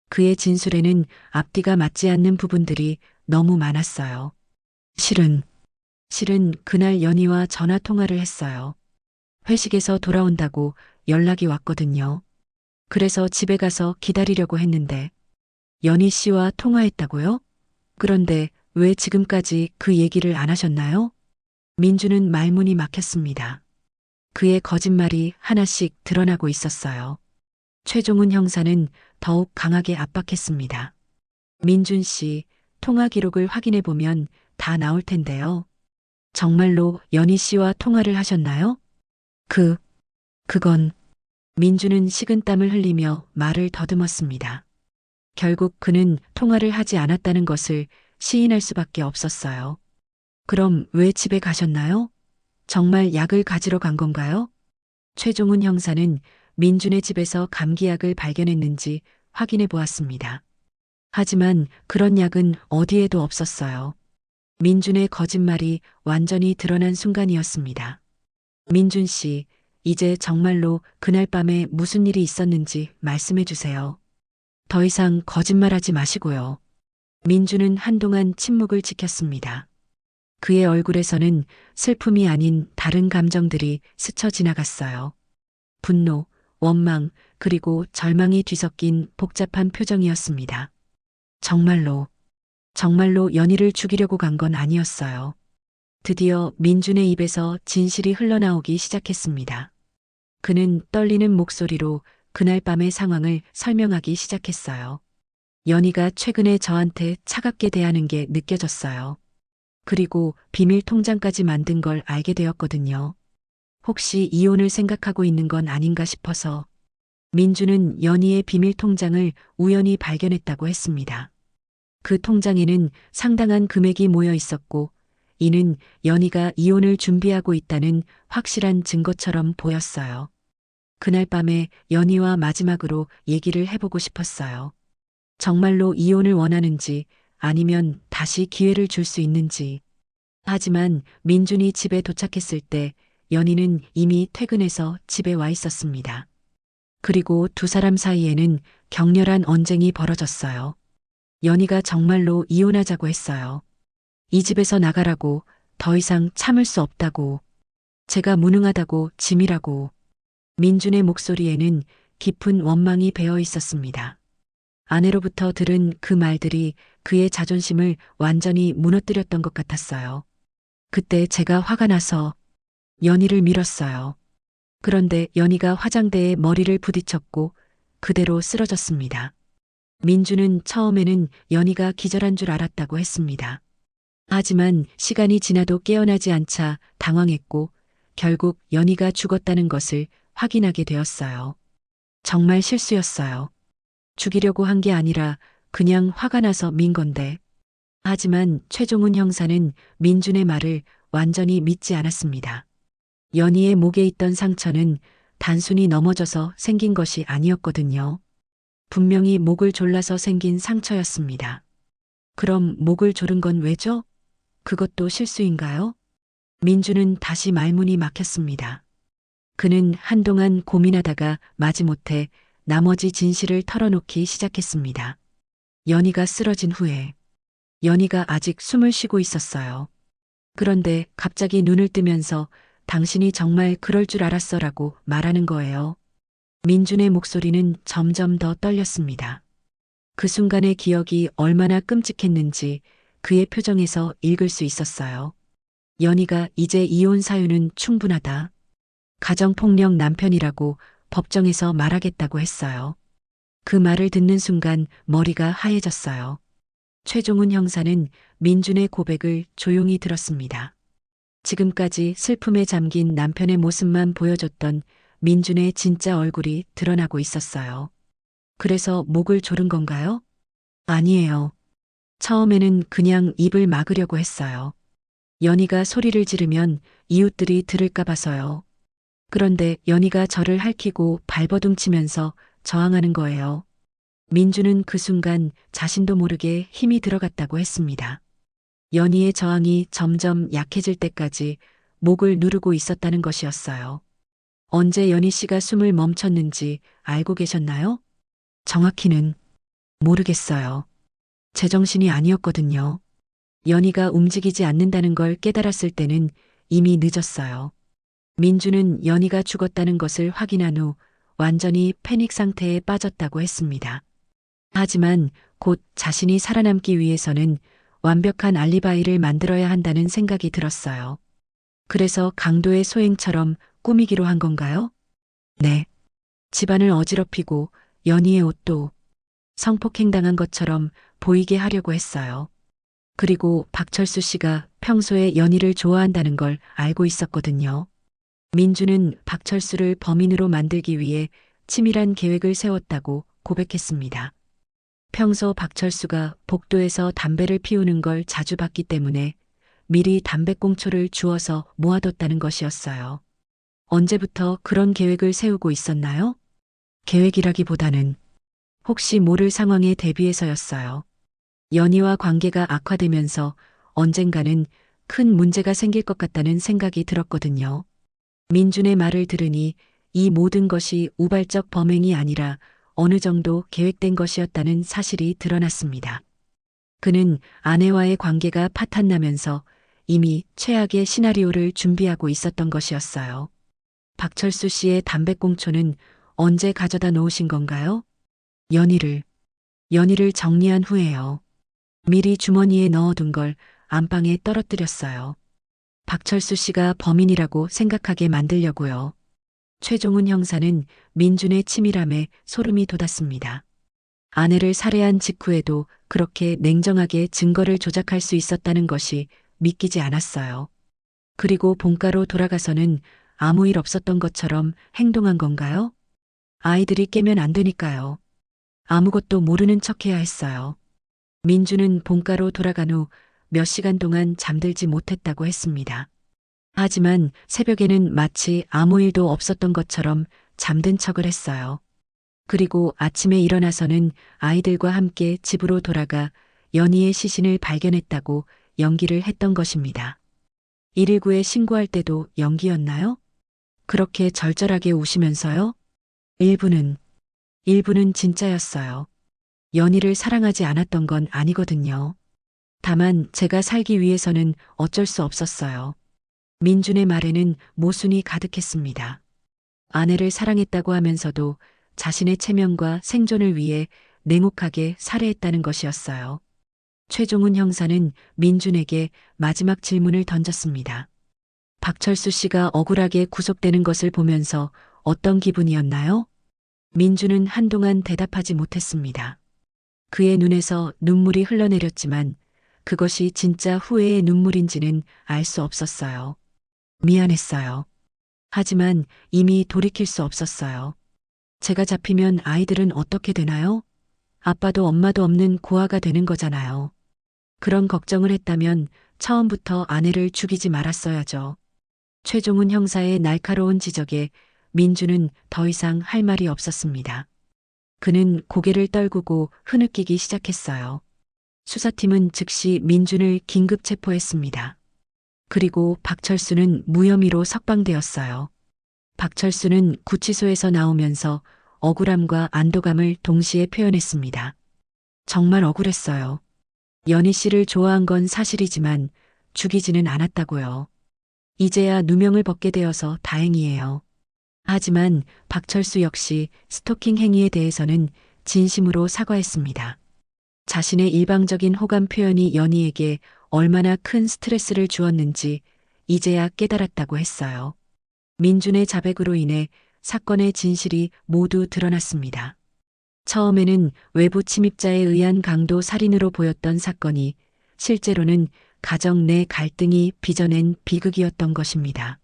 그의 진술에는 앞뒤가 맞지 않는 부분들이 너무 많았어요. 실은 그날 연희와 전화 통화를 했어요. 회식에서 돌아온다고 연락이 왔거든요. 그래서 집에 가서 기다리려고 했는데 연희 씨와 통화했다고요? 그런데 왜 지금까지 그 얘기를 안 하셨나요? 민주는 말문이 막혔습니다. 그의 거짓말이 하나씩 드러나고 있었어요. 최종훈 형사는 더욱 강하게 압박했습니다. 민준 씨, 통화 기록을 확인해 보면 다 나올 텐데요. 정말로 연희 씨와 통화를 하셨나요? 그건 민주는 식은땀을 흘리며 말을 더듬었습니다. 결국 그는 통화를 하지 않았다는 것을 시인할 수밖에 없었어요. 그럼 왜 집에 가셨나요? 정말 약을 가지러 간 건가요? 최종훈 형사는 민준의 집에서 감기약을 발견했는지 확인해 보았습니다. 하지만 그런 약은 어디에도 없었어요. 민준의 거짓말이 완전히 드러난 순간이었습니다. 민준 씨, 이제 정말로 그날 밤에 무슨 일이 있었는지 말씀해 주세요. 더 이상 거짓말하지 마시고요. 민준은 한동안 침묵을 지켰습니다. 그의 얼굴에서는 슬픔이 아닌 다른 감정들이 스쳐 지나갔어요. 분노, 원망, 그리고 절망이 뒤섞인 복잡한 표정이었습니다. 정말로 연희를 죽이려고 간 건 아니었어요. 드디어 민준의 입에서 진실이 흘러나오기 시작했습니다. 그는 떨리는 목소리로 그날 밤의 상황을 설명하기 시작했어요. 연희가 최근에 저한테 차갑게 대하는 게 느껴졌어요. 그리고 비밀 통장까지 만든 걸 알게 되었거든요. 혹시 이혼을 생각하고 있는 건 아닌가 싶어서. 민주는 연희의 비밀 통장을 우연히 발견했다고 했습니다. 그 통장에는 상당한 금액이 모여 있었고, 이는 연희가 이혼을 준비하고 있다는 확실한 증거처럼 보였어요. 그날 밤에 연희와 마지막으로 얘기를 해보고 싶었어요. 정말로 이혼을 원하는지 아니면 다시 기회를 줄 수 있는지. 하지만 민준이 집에 도착했을 때 연희는 이미 퇴근해서 집에 와 있었습니다. 그리고 두 사람 사이에는 격렬한 언쟁이 벌어졌어요. 연희가 정말로 이혼하자고 했어요. 이 집에서 나가라고, 더 이상 참을 수 없다고, 제가 무능하다고, 짐이라고. 민준의 목소리에는 깊은 원망이 배어 있었습니다. 아내로부터 들은 그 말들이 그의 자존심을 완전히 무너뜨렸던 것 같았어요. 그때 제가 화가 나서 연희를 밀었어요. 그런데 연희가 화장대에 머리를 부딪혔고 그대로 쓰러졌습니다. 민주는 처음에는 연희가 기절한 줄 알았다고 했습니다. 하지만 시간이 지나도 깨어나지 않자 당황했고 결국 연희가 죽었다는 것을 확인하게 되었어요. 정말 실수였어요. 죽이려고 한 게 아니라 그냥 화가 나서 민 건데. 하지만 최종훈 형사는 민준의 말을 완전히 믿지 않았습니다. 연희의 목에 있던 상처는 단순히 넘어져서 생긴 것이 아니었거든요. 분명히 목을 졸라서 생긴 상처였습니다. 그럼 목을 조른 건 왜죠? 그것도 실수인가요? 민주는 다시 말문이 막혔습니다. 그는 한동안 고민하다가 마지못해 나머지 진실을 털어놓기 시작했습니다. 연희가 쓰러진 후에 연희가 아직 숨을 쉬고 있었어요. 그런데 갑자기 눈을 뜨면서 당신이 정말 그럴 줄 알았어라고 말하는 거예요. 민준의 목소리는 점점 더 떨렸습니다. 그 순간의 기억이 얼마나 끔찍했는지 그의 표정에서 읽을 수 있었어요. 연희가 이제 이혼 사유는 충분하다. 가정폭력 남편이라고 법정에서 말하겠다고 했어요. 그 말을 듣는 순간 머리가 하얘졌어요. 최종훈 형사는 민준의 고백을 조용히 들었습니다. 지금까지 슬픔에 잠긴 남편의 모습만 보여줬던 민준의 진짜 얼굴이 드러나고 있었어요. 그래서 목을 조른 건가요? 아니에요. 처음에는 그냥 입을 막으려고 했어요. 연희가 소리를 지르면 이웃들이 들을까 봐서요. 그런데 연희가 저를 핥히고 발버둥치면서 저항하는 거예요. 민주는 그 순간 자신도 모르게 힘이 들어갔다고 했습니다. 연희의 저항이 점점 약해질 때까지 목을 누르고 있었다는 것이었어요. 언제 연희 씨가 숨을 멈췄는지 알고 계셨나요? 정확히는 모르겠어요. 제정신이 아니었거든요. 연희가 움직이지 않는다는 걸 깨달았을 때는 이미 늦었어요. 민주는 연희가 죽었다는 것을 확인한 후 완전히 패닉 상태에 빠졌다고 했습니다. 하지만 곧 자신이 살아남기 위해서는 완벽한 알리바이를 만들어야 한다는 생각이 들었어요. 그래서 강도의 소행처럼 꾸미기로 한 건가요? 네. 집안을 어지럽히고 연희의 옷도 성폭행당한 것처럼 보이게 하려고 했어요. 그리고 박철수 씨가 평소에 연희를 좋아한다는 걸 알고 있었거든요. 민주는 박철수를 범인으로 만들기 위해 치밀한 계획을 세웠다고 고백했습니다. 평소 박철수가 복도에서 담배를 피우는 걸 자주 봤기 때문에 미리 담배꽁초를 주워서 모아뒀다는 것이었어요. 언제부터 그런 계획을 세우고 있었나요? 계획이라기보다는 혹시 모를 상황에 대비해서였어요. 연희와 관계가 악화되면서 언젠가는 큰 문제가 생길 것 같다는 생각이 들었거든요. 민준의 말을 들으니 이 모든 것이 우발적 범행이 아니라 어느 정도 계획된 것이었다는 사실이 드러났습니다. 그는 아내와의 관계가 파탄나면서 이미 최악의 시나리오를 준비하고 있었던 것이었어요. 박철수 씨의 담배꽁초는 언제 가져다 놓으신 건가요? 연희를 정리한 후에요. 미리 주머니에 넣어둔 걸 안방에 떨어뜨렸어요. 박철수 씨가 범인이라고 생각하게 만들려고요. 최종훈 형사는 민준의 치밀함에 소름이 돋았습니다. 아내를 살해한 직후에도 그렇게 냉정하게 증거를 조작할 수 있었다는 것이 믿기지 않았어요. 그리고 본가로 돌아가서는 아무 일 없었던 것처럼 행동한 건가요? 아이들이 깨면 안 되니까요. 아무것도 모르는 척해야 했어요. 민주는 본가로 돌아간 후 몇 시간 동안 잠들지 못했다고 했습니다. 하지만 새벽에는 마치 아무 일도 없었던 것처럼 잠든 척을 했어요. 그리고 아침에 일어나서는 아이들과 함께 집으로 돌아가 연희의 시신을 발견했다고 연기를 했던 것입니다. 119에 신고할 때도 연기였나요? 그렇게 절절하게 우시면서요? 일부는 진짜였어요. 연희를 사랑하지 않았던 건 아니거든요. 다만 제가 살기 위해서는 어쩔 수 없었어요. 민준의 말에는 모순이 가득했습니다. 아내를 사랑했다고 하면서도 자신의 체면과 생존을 위해 냉혹하게 살해했다는 것이었어요. 최종훈 형사는 민준에게 마지막 질문을 던졌습니다. 박철수 씨가 억울하게 구속되는 것을 보면서 어떤 기분이었나요? 민준은 한동안 대답하지 못했습니다. 그의 눈에서 눈물이 흘러내렸지만 그것이 진짜 후회의 눈물인지는 알 수 없었어요. 미안했어요. 하지만 이미 돌이킬 수 없었어요. 제가 잡히면 아이들은 어떻게 되나요? 아빠도 엄마도 없는 고아가 되는 거잖아요. 그런 걱정을 했다면 처음부터 아내를 죽이지 말았어야죠. 최종훈 형사의 날카로운 지적에 민주는 더 이상 할 말이 없었습니다. 그는 고개를 떨구고 흐느끼기 시작했어요. 수사팀은 즉시 민준을 긴급 체포했습니다. 그리고 박철수는 무혐의로 석방되었어요. 박철수는 구치소에서 나오면서 억울함과 안도감을 동시에 표현했습니다. 정말 억울했어요. 연희 씨를 좋아한 건 사실이지만 죽이지는 않았다고요. 이제야 누명을 벗게 되어서 다행이에요. 하지만 박철수 역시 스토킹 행위에 대해서는 진심으로 사과했습니다. 자신의 일방적인 호감 표현이 연희에게 얼마나 큰 스트레스를 주었는지 이제야 깨달았다고 했어요. 민준의 자백으로 인해 사건의 진실이 모두 드러났습니다. 처음에는 외부 침입자에 의한 강도 살인으로 보였던 사건이 실제로는 가정 내 갈등이 빚어낸 비극이었던 것입니다.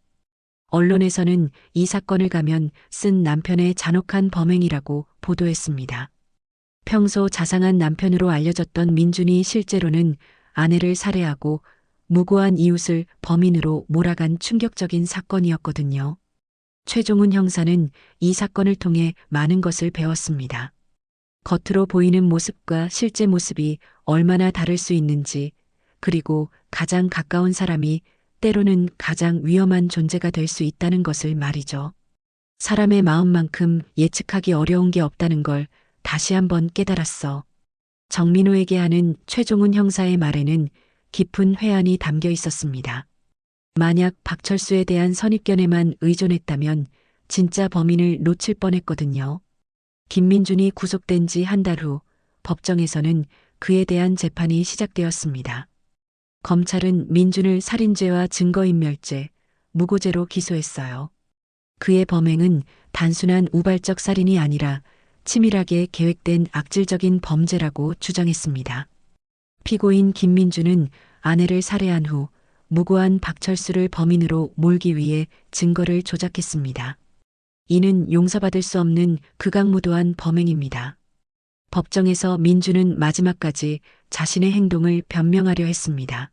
언론에서는 이 사건을 가면 쓴 남편의 잔혹한 범행이라고 보도했습니다. 평소 자상한 남편으로 알려졌던 민준이 실제로는 아내를 살해하고 무고한 이웃을 범인으로 몰아간 충격적인 사건이었거든요. 최종훈 형사는 이 사건을 통해 많은 것을 배웠습니다. 겉으로 보이는 모습과 실제 모습이 얼마나 다를 수 있는지, 그리고 가장 가까운 사람이 때로는 가장 위험한 존재가 될 수 있다는 것을 말이죠. 사람의 마음만큼 예측하기 어려운 게 없다는 걸 다시 한번 깨달았어. 정민호에게 하는 최종훈 형사의 말에는 깊은 회한이 담겨 있었습니다. 만약 박철수에 대한 선입견에만 의존했다면 진짜 범인을 놓칠 뻔했거든요. 김민준이 구속된 지 한 달 후 법정에서는 그에 대한 재판이 시작되었습니다. 검찰은 민준을 살인죄와 증거인멸죄, 무고죄로 기소했어요. 그의 범행은 단순한 우발적 살인이 아니라 치밀하게 계획된 악질적인 범죄라고 주장했습니다. 피고인 김민준은 아내를 살해한 후 무고한 박철수를 범인으로 몰기 위해 증거를 조작했습니다. 이는 용서받을 수 없는 극악무도한 범행입니다. 법정에서 민준은 마지막까지 자신의 행동을 변명하려 했습니다.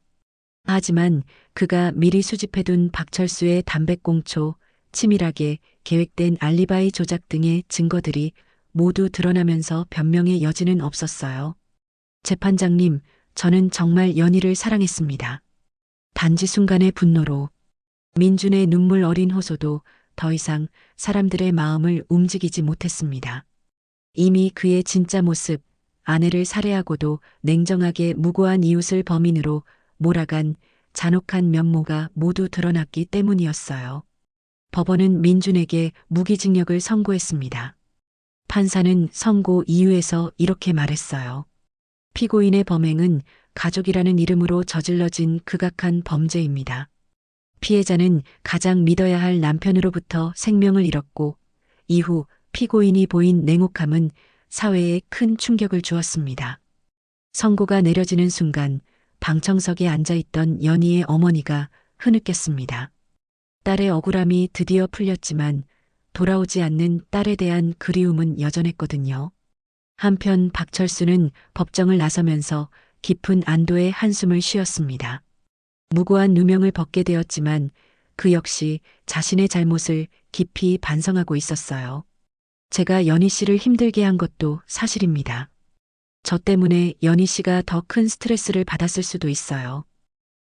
하지만 그가 미리 수집해둔 박철수의 담배꽁초, 치밀하게 계획된 알리바이 조작 등의 증거들이 모두 드러나면서 변명의 여지는 없었어요. 재판장님, 저는 정말 연희를 사랑했습니다. 단지 순간의 분노로 민준의 눈물 어린 호소도 더 이상 사람들의 마음을 움직이지 못했습니다. 이미 그의 진짜 모습, 아내를 살해하고도 냉정하게 무고한 이웃을 범인으로 몰아간 잔혹한 면모가 모두 드러났기 때문이었어요. 법원은 민준에게 무기징역을 선고했습니다. 판사는 선고 이유에서 이렇게 말했어요. 피고인의 범행은 가족이라는 이름으로 저질러진 극악한 범죄입니다. 피해자는 가장 믿어야 할 남편으로부터 생명을 잃었고 이후 피고인이 보인 냉혹함은 사회에 큰 충격을 주었습니다. 선고가 내려지는 순간 방청석에 앉아있던 연희의 어머니가 흐느꼈습니다. 딸의 억울함이 드디어 풀렸지만 돌아오지 않는 딸에 대한 그리움은 여전했거든요. 한편 박철수는 법정을 나서면서 깊은 안도의 한숨을 쉬었습니다. 무고한 누명을 벗게 되었지만 그 역시 자신의 잘못을 깊이 반성하고 있었어요. 제가 연희 씨를 힘들게 한 것도 사실입니다. 저 때문에 연희 씨가 더 큰 스트레스를 받았을 수도 있어요.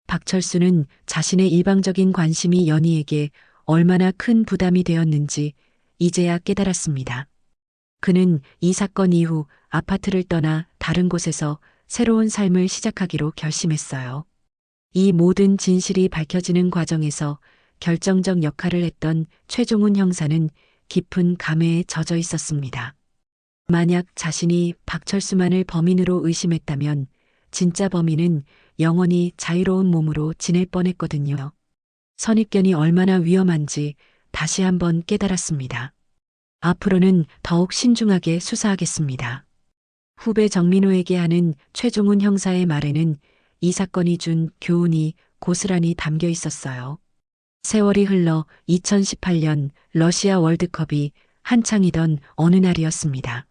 박철수는 자신의 일방적인 관심이 연희에게 얼마나 큰 부담이 되었는지 이제야 깨달았습니다. 그는 이 사건 이후 아파트를 떠나 다른 곳에서 새로운 삶을 시작하기로 결심했어요. 이 모든 진실이 밝혀지는 과정에서 결정적 역할을 했던 최종훈 형사는 깊은 감회에 젖어 있었습니다. 만약 자신이 박철수만을 범인으로 의심했다면 진짜 범인은 영원히 자유로운 몸으로 지낼 뻔했거든요. 선입견이 얼마나 위험한지 다시 한번 깨달았습니다. 앞으로는 더욱 신중하게 수사하겠습니다. 후배 정민호에게 하는 최종훈 형사의 말에는 이 사건이 준 교훈이 고스란히 담겨 있었어요. 세월이 흘러 2018년 러시아 월드컵이 한창이던 어느 날이었습니다.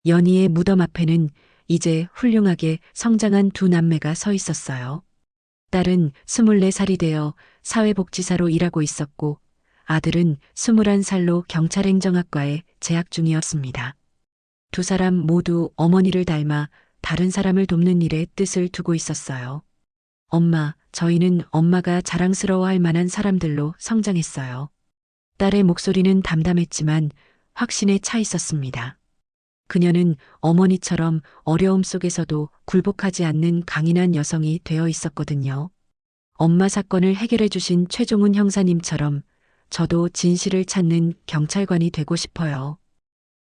연희의 무덤 앞에는 이제 훌륭하게 성장한 두 남매가 서 있었어요. 딸은 24살이 되어 사회복지사로 일하고 있었고 아들은 21살로 경찰행정학과에 재학 중이었습니다. 두 사람 모두 어머니를 닮아 다른 사람을 돕는 일에 뜻을 두고 있었어요. 엄마, 저희는 엄마가 자랑스러워할 만한 사람들로 성장했어요. 딸의 목소리는 담담했지만 확신에 차 있었습니다. 그녀는 어머니처럼 어려움 속에서도 굴복하지 않는 강인한 여성이 되어 있었거든요. 엄마 사건을 해결해 주신 최종훈 형사님처럼 저도 진실을 찾는 경찰관이 되고 싶어요.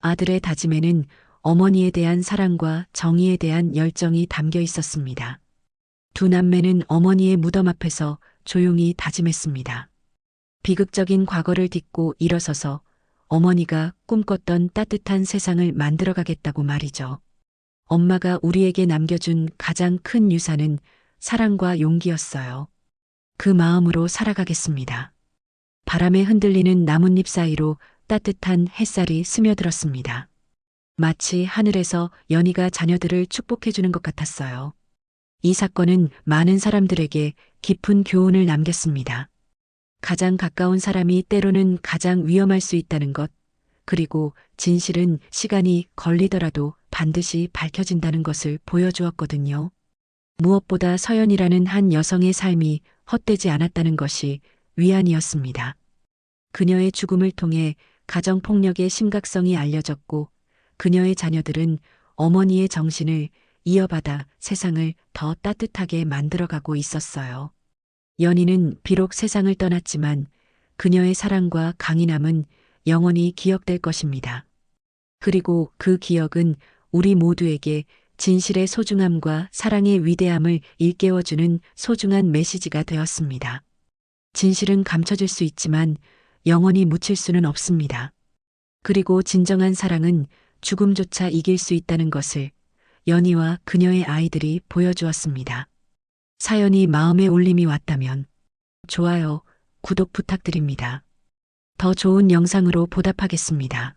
아들의 다짐에는 어머니에 대한 사랑과 정의에 대한 열정이 담겨 있었습니다. 두 남매는 어머니의 무덤 앞에서 조용히 다짐했습니다. 비극적인 과거를 딛고 일어서서 어머니가 꿈꿨던 따뜻한 세상을 만들어가겠다고 말이죠. 엄마가 우리에게 남겨준 가장 큰 유산은 사랑과 용기였어요. 그 마음으로 살아가겠습니다. 바람에 흔들리는 나뭇잎 사이로 따뜻한 햇살이 스며들었습니다. 마치 하늘에서 연희가 자녀들을 축복해주는 것 같았어요. 이 사건은 많은 사람들에게 깊은 교훈을 남겼습니다. 가장 가까운 사람이 때로는 가장 위험할 수 있다는 것, 그리고 진실은 시간이 걸리더라도 반드시 밝혀진다는 것을 보여주었거든요. 무엇보다 서연이라는 한 여성의 삶이 헛되지 않았다는 것이 위안이었습니다. 그녀의 죽음을 통해 가정폭력의 심각성이 알려졌고 그녀의 자녀들은 어머니의 정신을 이어받아 세상을 더 따뜻하게 만들어가고 있었어요. 연희는 비록 세상을 떠났지만 그녀의 사랑과 강인함은 영원히 기억될 것입니다. 그리고 그 기억은 우리 모두에게 진실의 소중함과 사랑의 위대함을 일깨워주는 소중한 메시지가 되었습니다. 진실은 감춰질 수 있지만 영원히 묻힐 수는 없습니다. 그리고 진정한 사랑은 죽음조차 이길 수 있다는 것을 연희와 그녀의 아이들이 보여주었습니다. 사연이 마음에 울림이 왔다면 좋아요, 구독 부탁드립니다. 더 좋은 영상으로 보답하겠습니다.